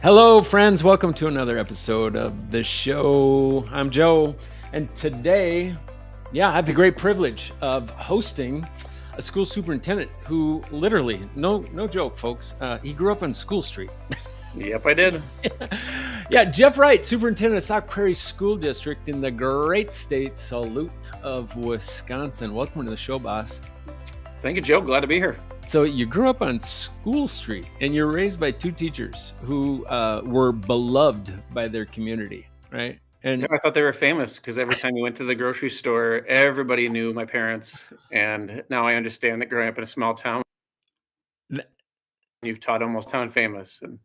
Hello, friends. Welcome to another episode of the show. I'm Joe, and today, I have the great privilege of hosting a school superintendent who literally, no joke, folks, he grew up on School Street. Yep, I did. Yeah, Jeff Wright, superintendent of Sauk Prairie School District in the great state salute of Wisconsin. Welcome to the show, boss. Thank you, Joe. Glad to be here. So you grew up on School Street, and you're raised by two teachers who were beloved by their community, right? And I thought they were famous because every time you went to the grocery store, everybody knew my parents. And now I understand that growing up in a small town, you've taught almost town famous. And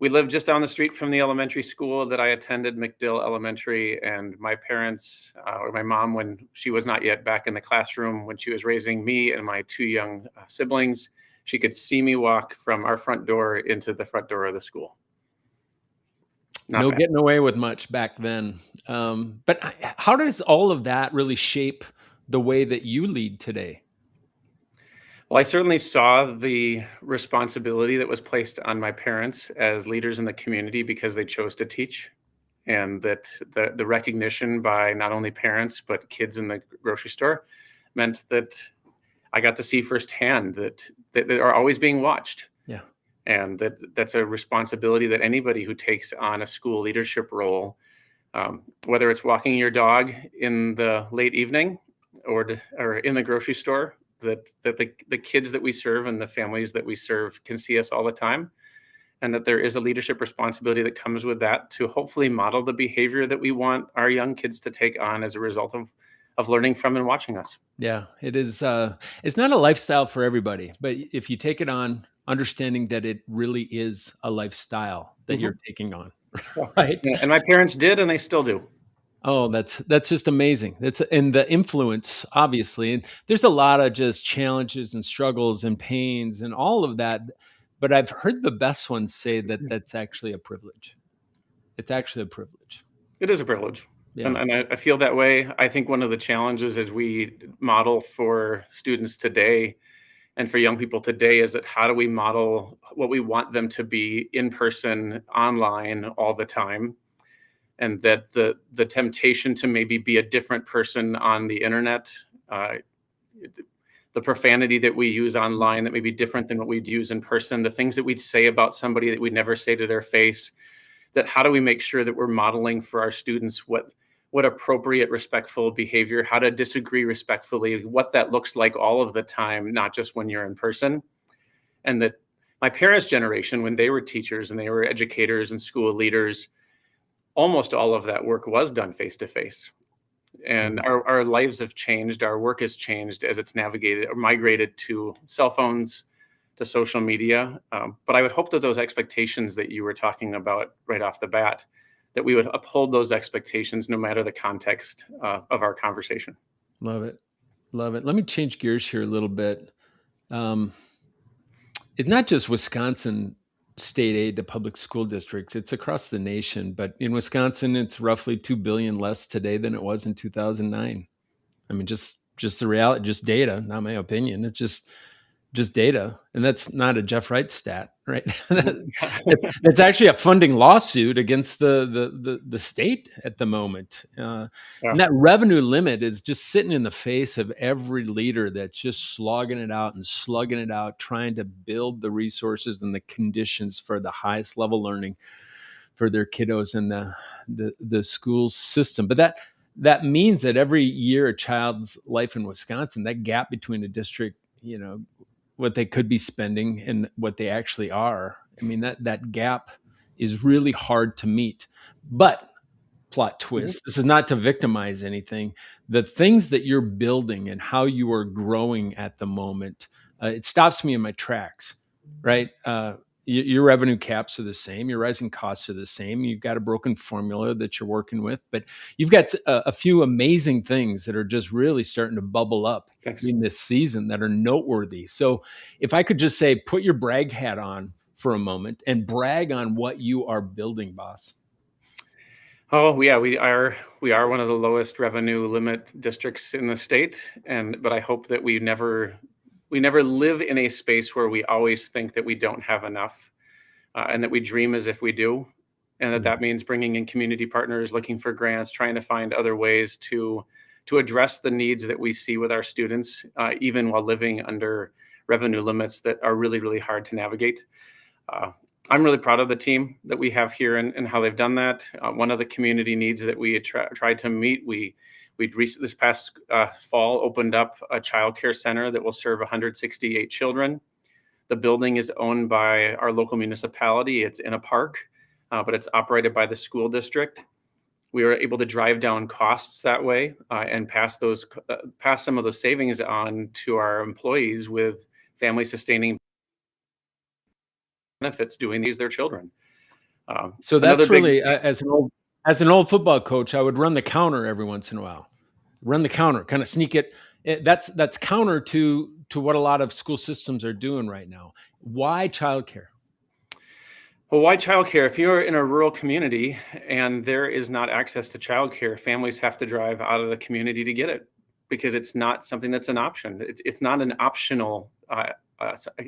we lived just down the street from the elementary school that I attended, McDill Elementary. And my parents, or my mom, when she was not yet back in the classroom, when she was raising me and my two young siblings, she could see me walk from our front door into the front door of the school. No getting away with much back then. But how does all of that really shape the way that you lead today? Well, I certainly saw the responsibility that was placed on my parents as leaders in the community because they chose to teach, and that the recognition by not only parents but kids in the grocery store meant that I got to see firsthand that they are always being watched. Yeah. And that's a responsibility that anybody who takes on a school leadership role, whether it's walking your dog in the late evening or in the grocery store, that the kids that we serve and the families that we serve can see us all the time, and that there is a leadership responsibility that comes with that to hopefully model the behavior that we want our young kids to take on as a result of learning from and watching us. Yeah, it is. It's not a lifestyle for everybody, but if you take it on, understanding that it really is a lifestyle that you're taking on, right? Yeah, and my parents did, and they still do. Oh, that's just amazing. And the influence, obviously, and there's a lot of just challenges and struggles and pains and all of that. But I've heard the best ones say that that's actually a privilege. It's actually a privilege. It is a privilege. Yeah. And I feel that way. I think one of the challenges as we model for students today and for young people today is that how do we model what we want them to be in person, online all the time? And that the temptation to maybe be a different person on the internet, the profanity that we use online that may be different than what we'd use in person, the things that we'd say about somebody that we'd never say to their face, that how do we make sure that we're modeling for our students what appropriate, respectful behavior, how to disagree respectfully, what that looks like all of the time, not just when you're in person. And that my parents' generation, when they were teachers and they were educators and school leaders, almost all of that work was done face-to-face. And our lives have changed, our work has changed as it's navigated or migrated to cell phones, to social media. But I would hope that those expectations that you were talking about right off the bat, that we would uphold those expectations no matter the context of our conversation. Love it. Love it. Let me change gears here a little bit. It's not just Wisconsin state aid to public school districts. It's across the nation. But in Wisconsin, it's roughly $2 billion less today than it was in 2009. I mean, just the reality, just data, not my opinion. It's just data. And that's not a Jeff Wright stat, right? It's actually a funding lawsuit against the state at the moment. And that revenue limit is just sitting in the face of every leader that's just slogging it out, trying to build the resources and the conditions for the highest level learning for their kiddos in the school system. But that means that every year a child's life in Wisconsin, that gap between a district, what they could be spending and what they actually are. I mean, that gap is really hard to meet. But plot twist, this is not to victimize anything. The things that you're building and how you are growing at the moment, it stops me in my tracks, right? Your revenue caps are the same. Your rising costs are the same. You've got a broken formula that you're working with, but you've got a few amazing things that are just really starting to bubble up in this season that are noteworthy. So if I could just say, put your brag hat on for a moment and brag on what you are building, boss. Oh yeah, we are one of the lowest revenue limit districts in the state, but I hope that we never live in a space where we always think that we don't have enough. and that we dream as if we do, and that means bringing in community partners, looking for grants, trying to find other ways to address the needs that we see with our students, even while living under revenue limits that are really, really hard to navigate. I'm really proud of the team that we have here and how they've done that. One of the community needs that we tried to meet, this past fall opened up a child care center that will serve 168 children. The building is owned by our local municipality. It's in a park, but it's operated by the school district. We were able to drive down costs that way and pass some of those savings on to our employees with family sustaining benefits doing these their children. So Another that's big really as an old football coach, I would run the counter every once in a while. Run the counter, kind of sneak it. That's counter to what a lot of school systems are doing right now. Why childcare? Well, why childcare? If you're in a rural community and there is not access to childcare, families have to drive out of the community to get it because it's not something that's an option. It's not an optional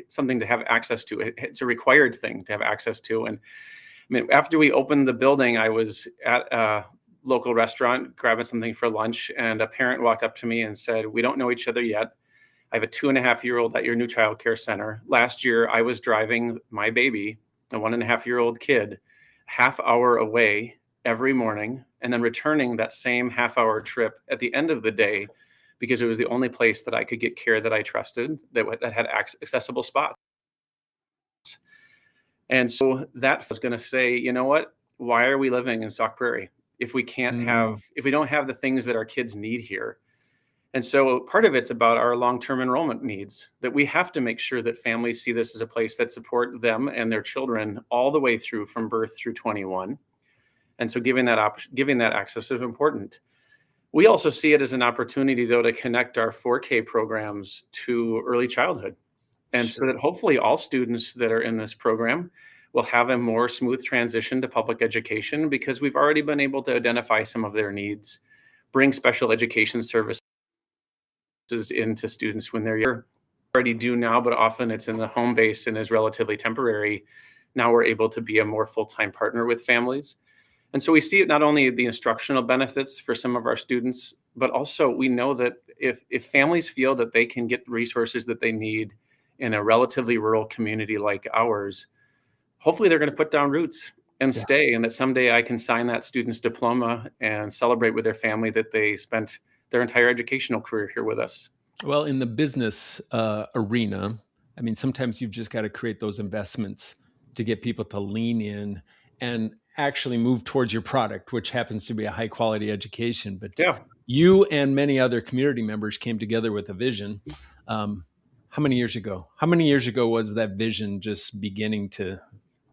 something to have access to. It's a required thing to have access to. And I mean, after we opened the building, I was at a local restaurant grabbing something for lunch, and a parent walked up to me and said, "We don't know each other yet. I have a 2.5-year-old at your new child care center. Last year, I was driving my baby, a 1.5-year-old kid, half hour away every morning, and then returning that same half-hour trip at the end of the day because it was the only place that I could get care that I trusted that had accessible spots." And so that was going to say, you know what? Why are we living in Sauk Prairie if we don't have the things that our kids need here? And so part of it's about our long-term enrollment needs, that we have to make sure that families see this as a place that support them and their children all the way through from birth through 21. And so giving that access is important. We also see it as an opportunity, though, to connect our 4K programs to early childhood. And so that hopefully all students that are in this program will have a more smooth transition to public education because we've already been able to identify some of their needs, bring special education services into students when they're younger. Already do now, but often it's in the home base and is relatively temporary. Now we're able to be a more full-time partner with families. And so we see it not only the instructional benefits for some of our students, but also we know that if families feel that they can get resources that they need in a relatively rural community like ours, hopefully they're going to put down roots and stay, and that someday I can sign that student's diploma and celebrate with their family that they spent their entire educational career here with us. Well, in the business arena, I mean, sometimes you've just got to create those investments to get people to lean in and actually move towards your product, which happens to be a high quality education. But Yeah. you and many other community members came together with a vision. How many years ago? How many years ago was that vision just beginning to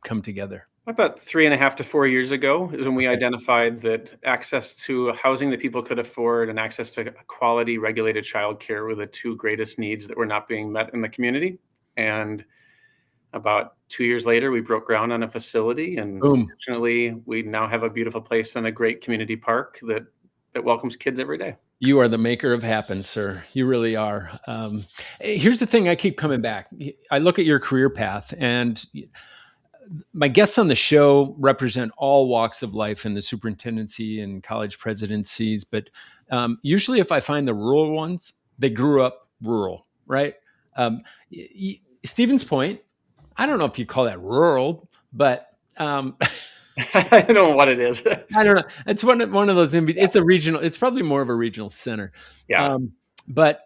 come together? About 3.5 to 4 years ago is when we identified that access to housing that people could afford and access to quality regulated childcare were the two greatest needs that were not being met in the community. And about 2 years later, we broke ground on a facility, and Boom. fortunately, we now have a beautiful place and a great community park that welcomes kids every day. You are the maker of happen, sir. You really are. Here's the thing, I keep coming back. I look at your career path, and my guests on the show represent all walks of life in the superintendency and college presidencies. But usually, if I find the rural ones, they grew up rural, right? Stevens Point, I don't know if you call that rural, but I don't know what it is. I don't know. It's one of those. It's a regional. It's probably more of a regional center. Yeah. But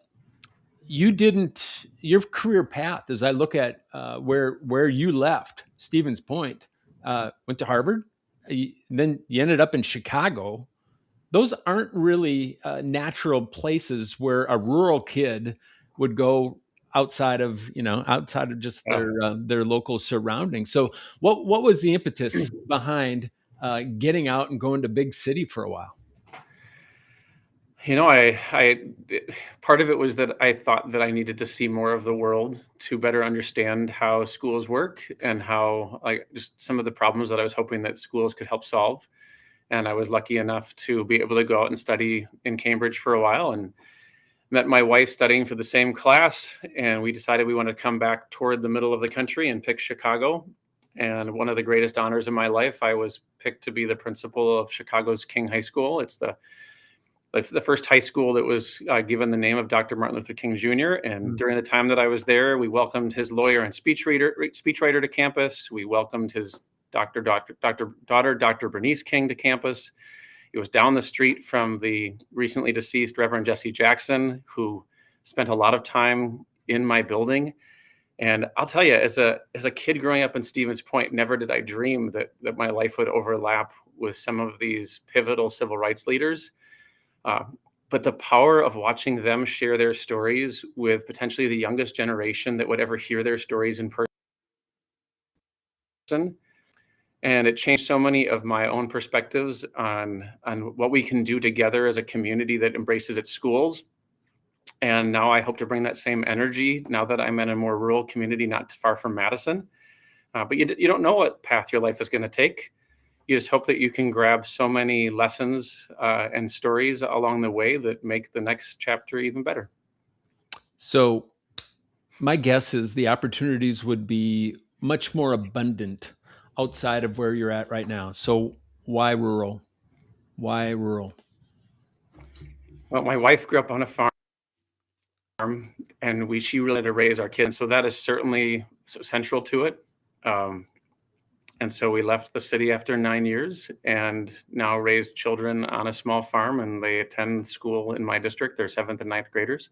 you didn't. Your career path, as I look at where you left, Stevens Point, went to Harvard. Then you ended up in Chicago. Those aren't really natural places where a rural kid would go outside of just their local surroundings. So what was the impetus behind getting out and going to big city for a while? You know, I part of it was that I thought that I needed to see more of the world to better understand how schools work and how just some of the problems that I was hoping that schools could help solve. And I was lucky enough to be able to go out and study in Cambridge for a while, and met my wife studying for the same class. And we decided we wanted to come back toward the middle of the country and pick Chicago. And one of the greatest honors of my life, I was picked to be the principal of Chicago's King High School. It's the first high school that was given the name of Dr. Martin Luther King Jr. And during the time that I was there, we welcomed his lawyer and speechwriter to campus. We welcomed his daughter, Dr. Bernice King, to campus. It was down the street from the recently deceased Reverend Jesse Jackson, who spent a lot of time in my building. And I'll tell you, as a kid growing up in Stevens Point, never did I dream that my life would overlap with some of these pivotal civil rights leaders. But the power of watching them share their stories with potentially the youngest generation that would ever hear their stories in person. And it changed so many of my own perspectives on what we can do together as a community that embraces its schools. And now I hope to bring that same energy now that I'm in a more rural community, not far from Madison. But you don't know what path your life is going to take. You just hope that you can grab so many lessons and stories along the way that make the next chapter even better. So my guess is the opportunities would be much more abundant outside of where you're at right now. So why rural? Why rural? Well, my wife grew up on a farm, and she really had to raise our kids. So that is certainly central to it. And so we left the city after 9 years and now raised children on a small farm, and they attend school in my district. They're 7th and 9th graders.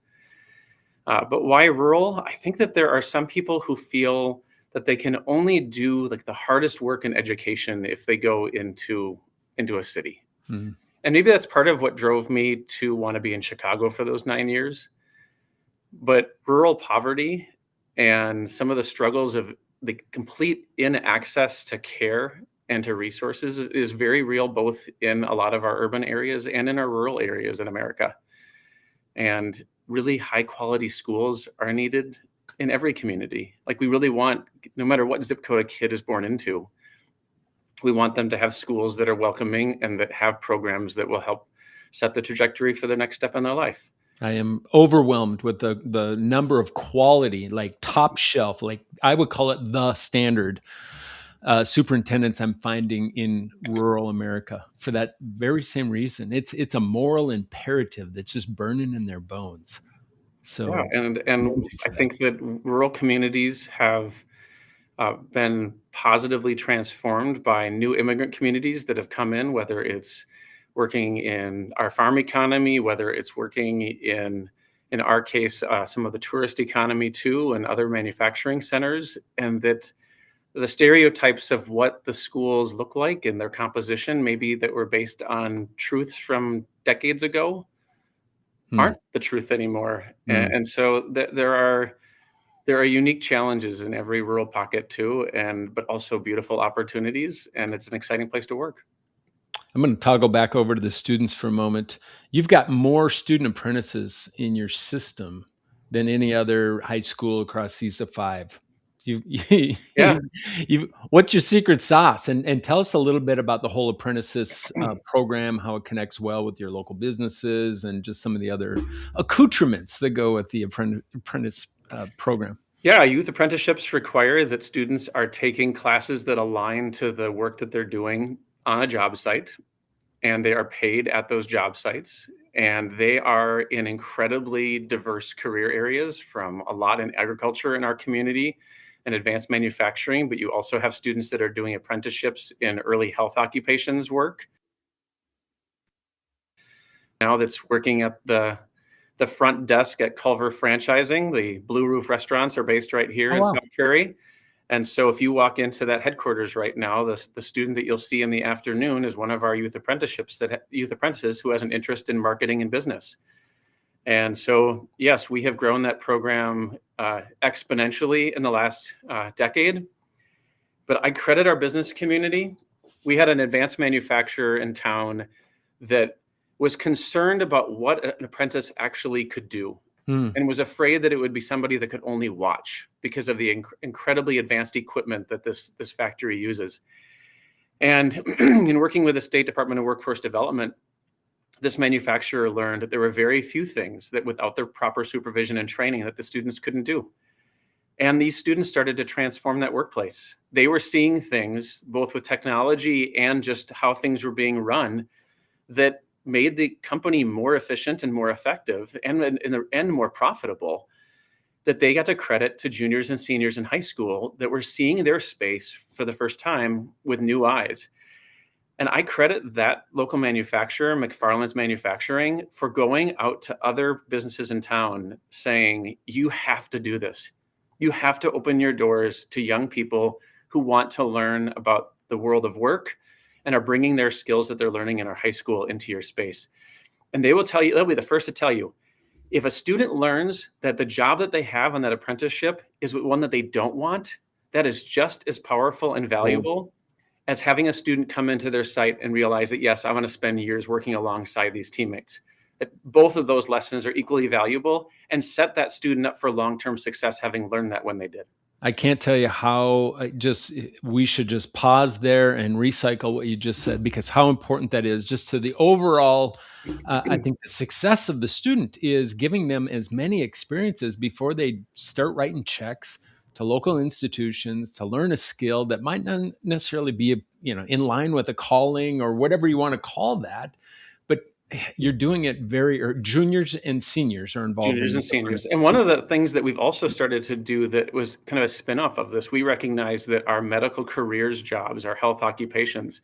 But why rural? I think that there are some people who feel that they can only do like the hardest work in education if they go into a city. Mm-hmm. And maybe that's part of what drove me to want to be in Chicago for those 9 years. But rural poverty and some of the struggles of the complete inaccess to care and to resources is very real, both in a lot of our urban areas and in our rural areas in America. And really high quality schools are needed in every community. Like, we really want, no matter what zip code a kid is born into, we want them to have schools that are welcoming and that have programs that will help set the trajectory for the next step in their life. I am overwhelmed with the number of quality, like top shelf, like I would call it the standard superintendents I'm finding in rural America for that very same reason. It's a moral imperative that's just burning in their bones. So yeah, and I think that rural communities have been positively transformed by new immigrant communities that have come in, whether it's working in our farm economy, whether it's working in our case, some of the tourist economy too, and other manufacturing centers, and that the stereotypes of what the schools look like and their composition, maybe that were based on truths from decades ago, aren't the truth anymore. And so there are unique challenges in every rural pocket too, but also beautiful opportunities, and it's an exciting place to work. I'm going to toggle back over to the students for a moment. You've got more student apprentices in your system than any other high school across CISA 5. What's your secret sauce? And tell us a little bit about the whole apprentices program, how it connects well with your local businesses, and just some of the other accoutrements that go with the apprentice program. Yeah, youth apprenticeships require that students are taking classes that align to the work that they're doing on a job site, and they are paid at those job sites. And they are in incredibly diverse career areas, from a lot in agriculture in our community and advanced manufacturing, but you also have students that are doing apprenticeships in early health occupations work. Now that's working at the front desk at Culver Franchising. The Blue Roof restaurants are based right here in South Prairie. And so if you walk into that headquarters right now, the student that you'll see in the afternoon is one of our youth apprentices who has an interest in marketing and business. And so, yes, we have grown that program exponentially in the last decade. But I credit our business community. We had an advanced manufacturer in town that was concerned about what an apprentice actually could do, and was afraid that it would be somebody that could only watch because of the incredibly advanced equipment that this factory uses. And in working with the State Department of Workforce Development, this manufacturer learned that there were very few things that without their proper supervision and training that the students couldn't do. And these students started to transform that workplace. They were seeing things, both with technology and just how things were being run, that made the company more efficient and more effective and more profitable, that they got to credit to juniors and seniors in high school that were seeing their space for the first time with new eyes. And I credit that local manufacturer, McFarland's Manufacturing, for going out to other businesses in town saying, you have to do this. You have to open your doors to young people who want to learn about the world of work and are bringing their skills that they're learning in our high school into your space. And they will tell you, they'll be the first to tell you, if a student learns that the job that they have on that apprenticeship is one that they don't want, that is just as powerful and valuable as having a student come into their site and realize that, yes, I want to spend years working alongside these teammates. That both of those lessons are equally valuable and set that student up for long-term success, having learned that when they did. I can't tell you how we should just pause there and recycle what you just said, because how important that is just to the overall. I think the success of the student is giving them as many experiences before they start writing checks to local institutions to learn a skill that might not necessarily be, in line with a calling or whatever you want to call that, but you're doing it or juniors and seniors are involved Juniors in and seniors. And one of the things that we've also started to do that was kind of a spin-off of this, we recognize that our medical careers jobs, our health occupations,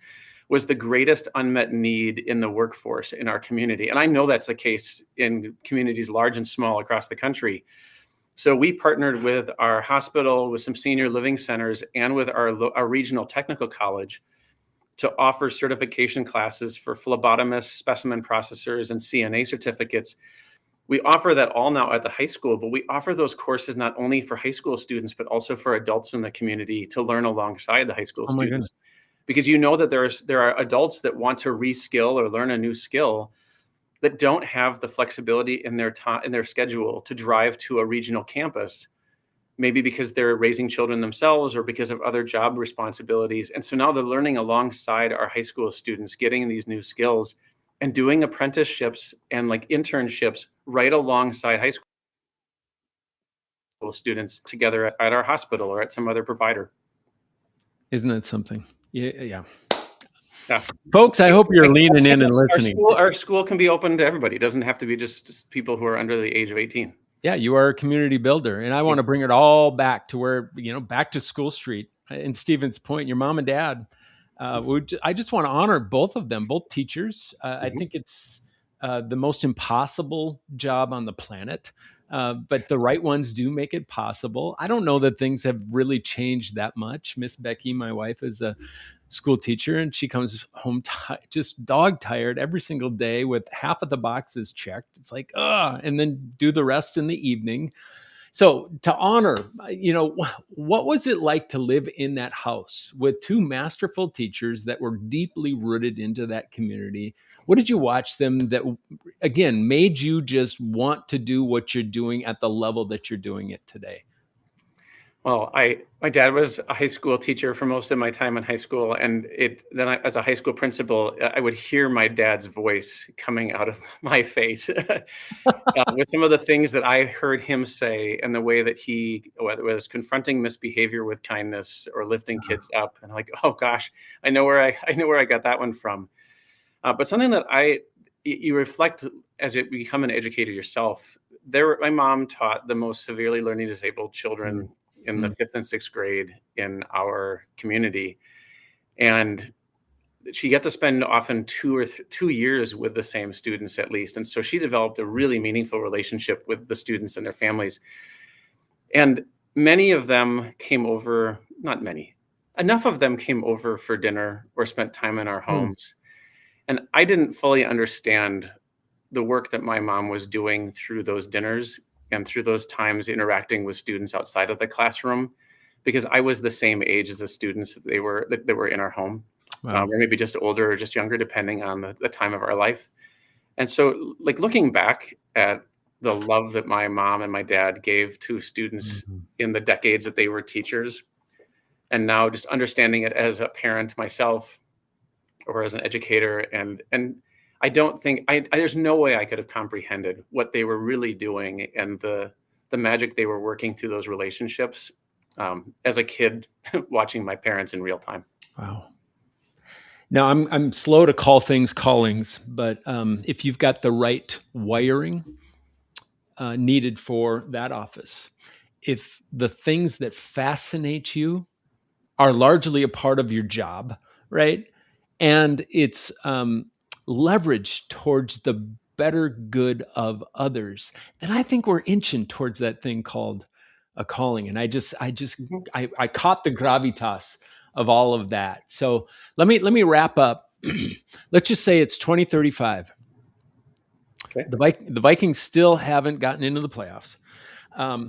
was the greatest unmet need in the workforce in our community. And I know that's the case in communities large and small across the country. So we partnered with our hospital, with some senior living centers, and with our regional technical college to offer certification classes for phlebotomists, specimen processors, and CNA certificates. We offer that all now at the high school, but we offer those courses not only for high school students, but also for adults in the community to learn alongside the high school Oh my goodness. students. Because that there are adults that want to reskill or learn a new skill that don't have the flexibility in their time, in their schedule, to drive to a regional campus, maybe because they're raising children themselves or because of other job responsibilities. And so now they're learning alongside our high school students, getting these new skills and doing apprenticeships and like internships right alongside high school students together at our hospital or at some other provider. Isn't that something? Yeah. Yeah. Folks, I hope you're leaning in and listening. Our school can be open to everybody. It doesn't have to be just people who are under the age of 18. Yeah, you are a community builder. And I want to bring it all back to where, back to School Street. And Stephen's point, your mom and dad, I just want to honor both of them, both teachers. I think it's the most impossible job on the planet, but the right ones do make it possible. I don't know that things have really changed that much. Miss Becky, my wife, is a school teacher, and she comes home just dog tired every single day with half of the boxes checked. It's like, and then do the rest in the evening. So to honor, what was it like to live in that house with two masterful teachers that were deeply rooted into that community? What did you watch them that, again, made you just want to do what you're doing at the level that you're doing it today? Well, my dad was a high school teacher for most of my time in high school, and as a high school principal, I would hear my dad's voice coming out of my face with some of the things that I heard him say, and the way that he was confronting misbehavior with kindness or lifting kids up, and like, oh gosh, I know where I got that one from. But something that you reflect as you become an educator yourself. My mom taught the most severely learning disabled children in the 5th and 6th grade in our community. And she got to spend often 2 years with the same students at least. And so she developed a really meaningful relationship with the students and their families. And many of them came over, not many, enough of them came over for dinner or spent time in our homes. And I didn't fully understand the work that my mom was doing through those dinners and through those times interacting with students outside of the classroom, because I was the same age as the students that were in our home, or maybe just older or just younger, depending on the time of our life. And so, like, looking back at the love that my mom and my dad gave to students in the decades that they were teachers, and now just understanding it as a parent myself or as an educator, and I don't think there's no way I could have comprehended what they were really doing and the the magic they were working through those relationships as a kid watching my parents in real time. Wow. Now, I'm slow to call things callings, but if you've got the right wiring needed for that office, if the things that fascinate you are largely a part of your job, right? And it's leveraged towards the better good of others, then I think we're inching towards that thing called a calling. And Mhm. I caught the gravitas of all of that. So let me wrap up. Let's just say it's 2035. Okay. The Vikings still haven't gotten into the playoffs. Now,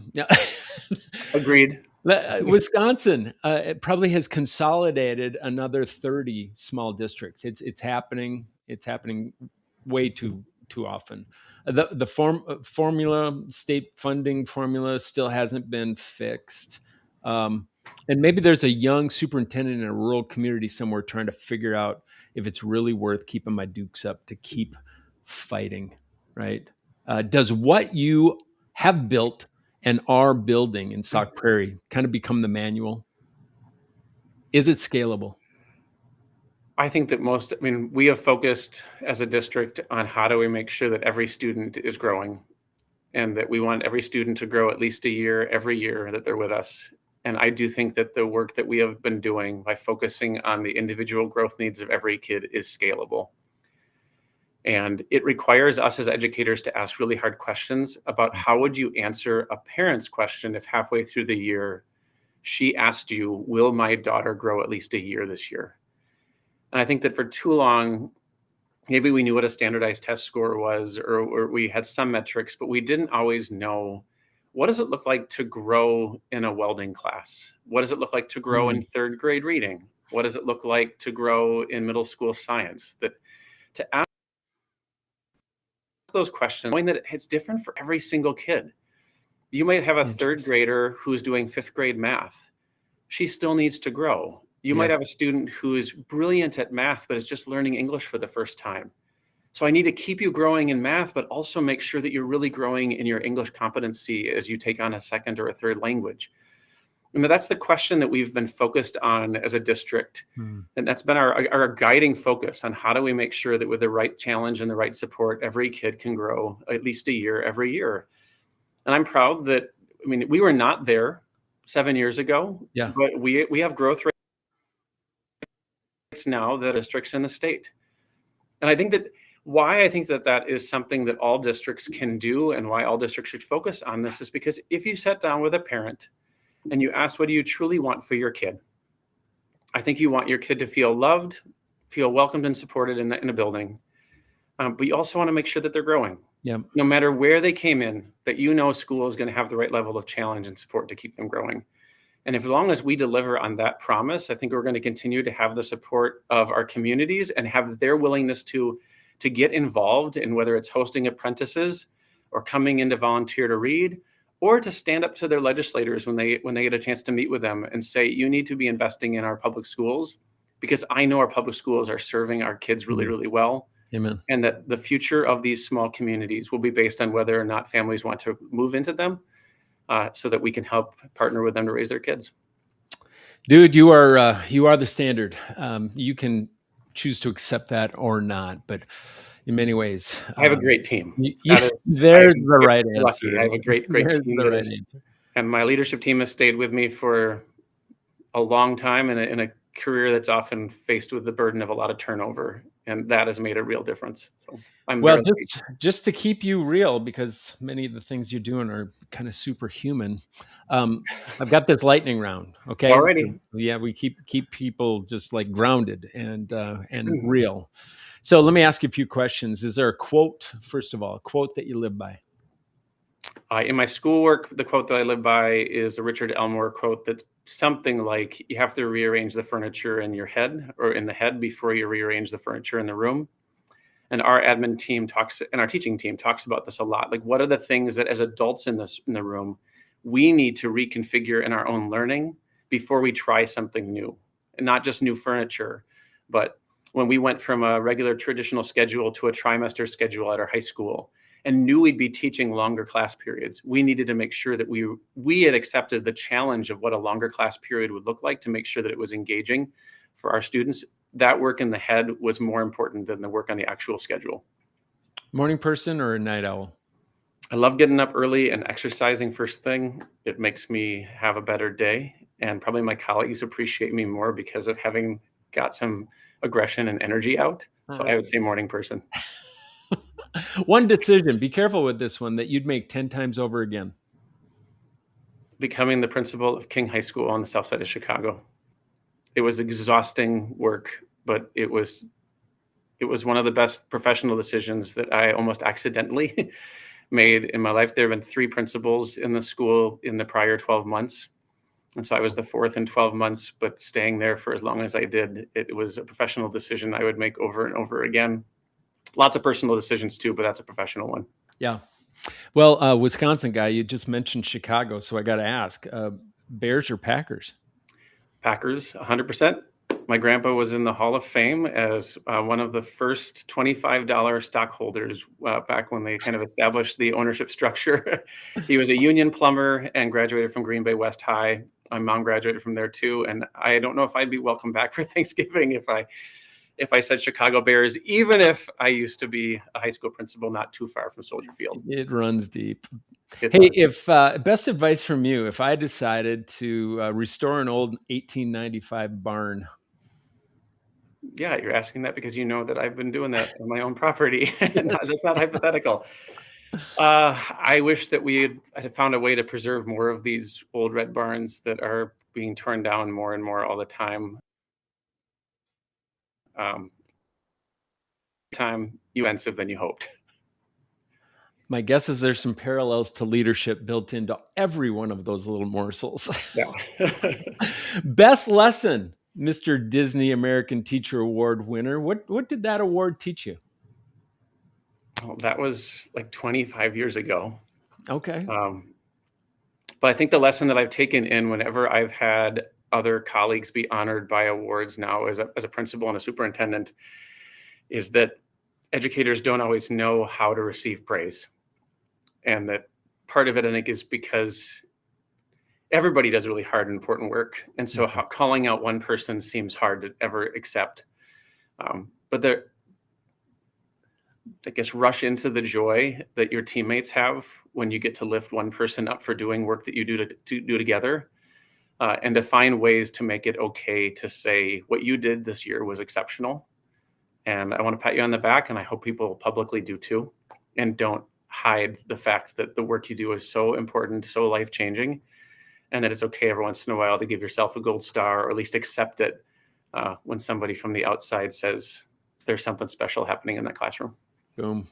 Agreed. Wisconsin it probably has consolidated another 30 small districts. It's happening. It's happening way too often. The formula, state funding formula, still hasn't been fixed. Um, and maybe there's a young superintendent in a rural community somewhere trying to figure out if it's really worth keeping my dukes up to keep fighting. Right? Does what you have built and are building in Sauk Prairie kind of become the manual? Is it scalable? I think that we have focused as a district on how do we make sure that every student is growing and that we want every student to grow at least a year every year that they're with us. And I do think that the work that we have been doing by focusing on the individual growth needs of every kid is scalable. And it requires us as educators to ask really hard questions about how would you answer a parent's question if halfway through the year she asked you, will my daughter grow at least a year this year? And I think that for too long, maybe we knew what a standardized test score was, or we had some metrics, but we didn't always know what does it look like to grow in a welding class? What does it look like to grow in Mm, third grade reading? What does it look like to grow in middle school science? That to ask those questions, knowing that it's different for every single kid. You might have a third interesting. grader who's doing fifth grade math. She still needs to grow. You might Yes. have a student who is brilliant at math, but is just learning English for the first time. So I need to keep you growing in math, but also make sure that you're really growing in your English competency as you take on a second or a third language. I mean, that's the question that we've been focused on as a district. Mm, And that's been our guiding focus on how do we make sure that with the right challenge and the right support, every kid can grow at least a year every year. And I'm proud that, we were not there 7 years ago, yeah. but we have growth rates now that districts in the state. And I think that that is something that all districts can do and why all districts should focus on this is because if you sat down with a parent and you ask, what do you truly want for your kid? I think you want your kid to feel loved, feel welcomed and supported in a building. But you also want to make sure that they're growing. Yeah. No matter where they came in, that school is going to have the right level of challenge and support to keep them growing. And as long as we deliver on that promise, I think we're going to continue to have the support of our communities and have their willingness to get involved in whether it's hosting apprentices or coming in to volunteer to read or to stand up to their legislators when they get a chance to meet with them and say, you need to be investing in our public schools because I know our public schools are serving our kids really, Mm, really well. amen. And that the future of these small communities will be based on whether or not families want to move into them so that we can help partner with them to raise their kids. Dude, you are the standard. You can choose to accept that or not, but in many ways, I have a great team. you, there's I'm the very right lucky. I answer. have a great There's team the that right is, answer. and my leadership team has stayed with me for a long time in a career that's often faced with the burden of a lot of turnover, and that has made a real difference. So I'm Well, very lucky. just to keep you real, because many of the things you're doing are kind of superhuman. Um, I've got this lightning round. Okay, so, Alrighty. yeah, we keep people just like grounded and real. So let me ask you a few questions. Is there a quote, first of all, a quote that you live by? In my schoolwork, the quote that I live by is a Richard Elmore quote that something like, you have to rearrange the furniture in your head or in the head before you rearrange the furniture in the room. And our admin team talks and our teaching team talks about this a lot. Like, what are the things that as adults in the room, we need to reconfigure in our own learning before we try something new? And not just new furniture, but when we went from a regular traditional schedule to a trimester schedule at our high school, and knew we'd be teaching longer class periods, we needed to make sure that we had accepted the challenge of what a longer class period would look like to make sure that it was engaging for our students. That work in the head was more important than the work on the actual schedule. Morning person or a night owl? I love getting up early and exercising first thing. It makes me have a better day, and probably my colleagues appreciate me more because of having got some aggression and energy out. So I would say morning person. One decision, be careful with this one, that you'd make 10 times over again. Becoming the principal of King High School on the south side of Chicago. It was exhausting work, but it was one of the best professional decisions that I almost accidentally made in my life. There have been 3 principals in the school in the prior 12 months. And so I was the 4th in 12 months, but staying there for as long as I did, it was a professional decision I would make over and over again. Lots of personal decisions too, but that's a professional one. Yeah. Well, Wisconsin guy, you just mentioned Chicago, so I got to ask, Bears or Packers? Packers, 100%. My grandpa was in the Hall of Fame as one of the first $25 stockholders back when they kind of established the ownership structure. He was a union plumber and graduated from Green Bay West High. My mom graduated from there too, and I don't know if I'd be welcome back for Thanksgiving if I said Chicago Bears, even if I used to be a high school principal not too far from Soldier Field. It runs deep. It Hey, does. if best advice from you, if I decided to restore an old 1895 barn. Yeah, you're asking that because you know that I've been doing that on my own property. That's not hypothetical. I wish that we had found a way to preserve more of these old red barns that are being torn down more and more all the time. Time expensive than you hoped. My guess is there's some parallels to leadership built into every one of those little morsels. Yeah. Best lesson, Mr. Disney American Teacher Award winner. What did that award teach you? Well, that was like 25 years ago. Okay. But I think the lesson that I've taken in whenever I've had other colleagues be honored by awards now as a principal and a superintendent is that educators don't always know how to receive praise. And that part of it, I think, is because everybody does really hard and important work. And so calling out one person seems hard to ever accept. But I guess rush into the joy that your teammates have when you get to lift one person up for doing work that you do together, and to find ways to make it okay to say what you did this year was exceptional. And I want to pat you on the back, and I hope people publicly do too, and don't hide the fact that the work you do is so important, so life-changing, and that it's okay every once in a while to give yourself a gold star, or at least accept it when somebody from the outside says there's something special happening in that classroom. Boom.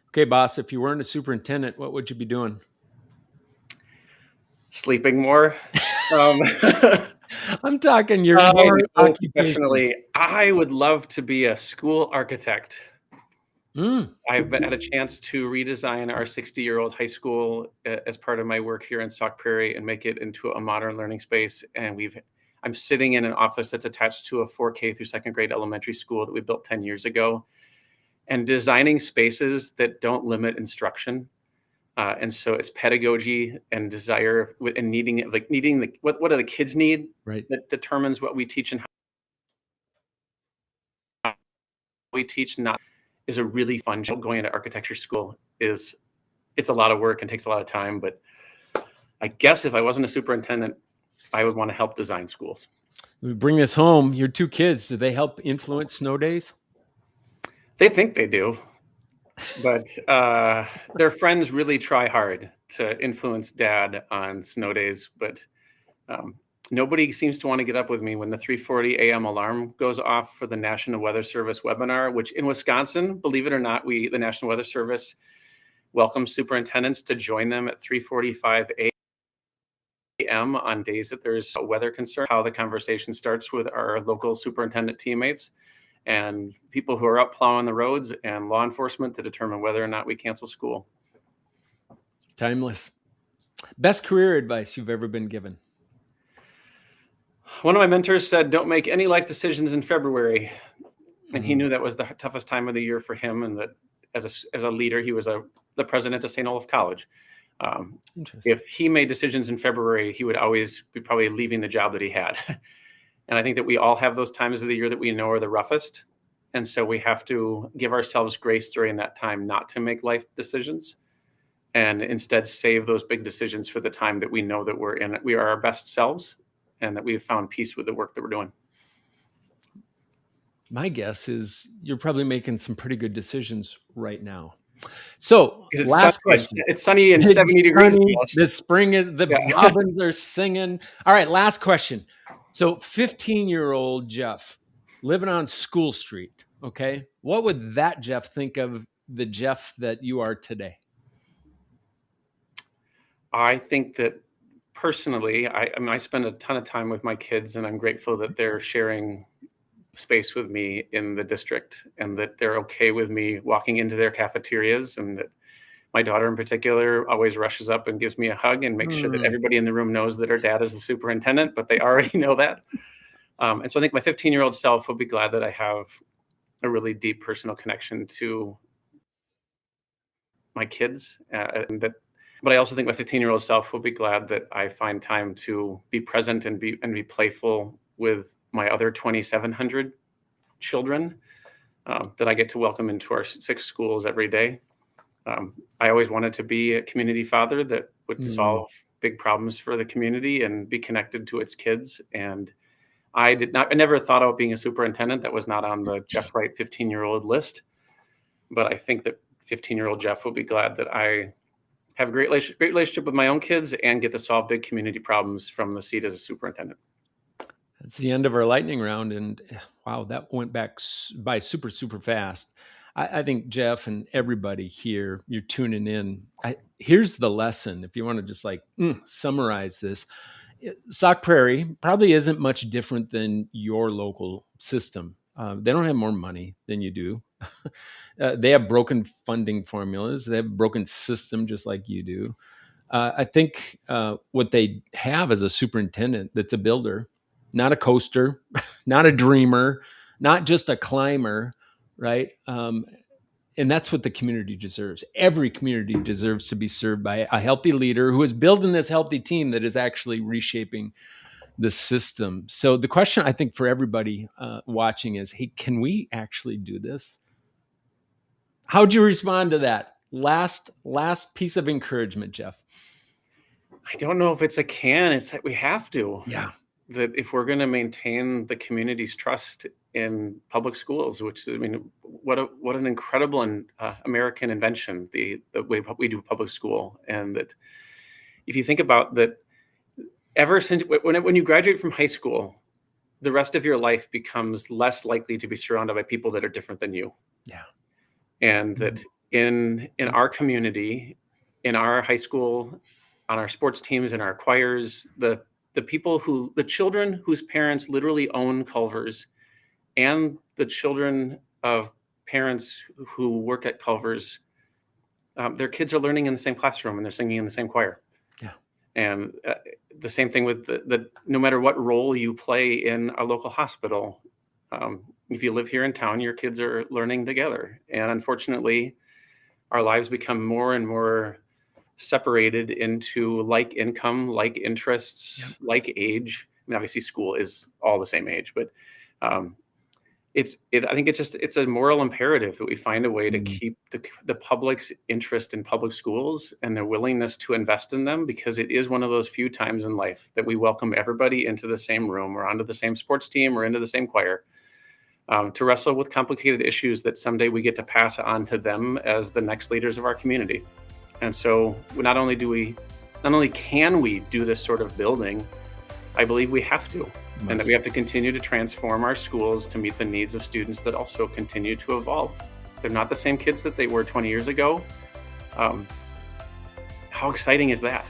Okay, boss, if you weren't a superintendent, what would you be doing? Sleeping more. I'm talking your occupation. Professionally, I would love to be a school architect. I've had a chance to redesign our 60-year-old high school as part of my work here in Sauk Prairie and make it into a modern learning space. And I'm sitting in an office that's attached to a 4K through 2nd grade elementary school that we built 10 years ago, and designing spaces that don't limit instruction. And so it's pedagogy and desire and needing what do the kids need, right, that determines what we teach and how we teach. Not is a really fun job. Going into architecture school it's a lot of work and takes a lot of time. But I guess if I wasn't a superintendent, I would want to help design schools. We bring this home. Your 2 kids, do they help influence snow days? They think they do. But their friends really try hard to influence dad on snow days. But nobody seems to want to get up with me when the 3:40 a.m. alarm goes off for the National Weather Service webinar, which in Wisconsin, believe it or not, the National Weather Service welcomes superintendents to join them at 3:45 a.m. on days that there's a weather concern. How the conversation starts with our local superintendent teammates and people who are up plowing the roads and law enforcement to determine whether or not we cancel school. Timeless. Best career advice you've ever been given? One of my mentors said, don't make any life decisions in February. And he knew that was the toughest time of the year for him. And that as a leader, he was a the president of St. Olaf College. Interesting. If he made decisions in February, he would always be probably leaving the job that he had. And I think that we all have those times of the year that we know are the roughest. And so we have to give ourselves grace during that time not to make life decisions, and instead save those big decisions for the time that we know that we are our best selves, and that we've found peace with the work that we're doing. My guess is you're probably making some pretty good decisions right now. So last question. It's sunny and 70 degrees. The spring is, the robins are singing. All right, last question. So 15-year-old Jeff living on School Street, okay? What would that Jeff think of the Jeff that you are today? I think that personally, I mean, I spend a ton of time with my kids, and I'm grateful that they're sharing space with me in the district, and that they're okay with me walking into their cafeterias, and that my daughter in particular always rushes up and gives me a hug and makes sure that everybody in the room knows that her dad is the superintendent, but they already know that. And so I think my 15-year-old self will be glad that I have a really deep personal connection to my kids. But I also think my 15-year-old self will be glad that I find time to be present and be playful with my other 2,700 children that I get to welcome into our 6 schools every day. I always wanted to be a community father that would solve big problems for the community and be connected to its kids. And I never thought about being a superintendent. That was not on the Jeff Wright 15-year-old list. But I think that 15-year-old Jeff will be glad that I have a great relationship with my own kids and get to solve big community problems from the seat as a superintendent. That's the end of our lightning round. And wow, that went by super, super fast. I think Jeff and everybody here, you're tuning in. Here's the lesson. If you want to just summarize this, Sauk Prairie probably isn't much different than your local system. They don't have more money than you do. They have broken funding formulas. They have a broken system just like you do. I think what they have is a superintendent that's a builder, not a coaster, not a dreamer, not just a climber, right? And that's what the community deserves. Every community deserves to be served by a healthy leader who is building this healthy team that is actually reshaping the system. So the question I think for everybody watching is, hey, can we actually do this? How'd you respond to that? Last piece of encouragement, Jeff. I don't know if it's a can. It's that we have to. Yeah. That if we're going to maintain the community's trust in public schools, which, I mean, what an incredible American invention, the way we do public school. And that if you think about that, ever since when you graduate from high school, the rest of your life becomes less likely to be surrounded by people that are different than you. Yeah. And that in our community, in our high school, on our sports teams, in our choirs, the children whose parents literally own Culver's, and the children of parents who work at Culver's, their kids are learning in the same classroom and they're singing in the same choir. Yeah. And the same thing with no matter what role you play in a local hospital, if you live here in town, your kids are learning together. And unfortunately, our lives become more and more separated into like income, like interests, like age. I mean, obviously school is all the same age, but I think it's a moral imperative that we find a way to keep the public's interest in public schools and their willingness to invest in them, because it is one of those few times in life that we welcome everybody into the same room or onto the same sports team or into the same choir, to wrestle with complicated issues that someday we get to pass on to them as the next leaders of our community. And so not only can we do this sort of building, I believe we have to, and that we have to continue to transform our schools to meet the needs of students that also continue to evolve. They're not the same kids that they were 20 years ago. How exciting is that?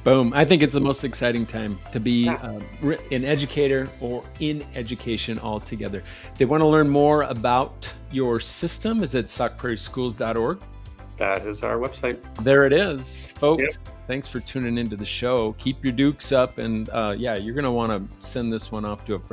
Boom. I think it's the most exciting time to be an educator or in education altogether. If they want to learn more about your system, is it saukprairieschools.org? That is our website. There it is, folks. Yep. Thanks for tuning into the show. Keep your dukes up, and you're going to want to send this one off to a friend.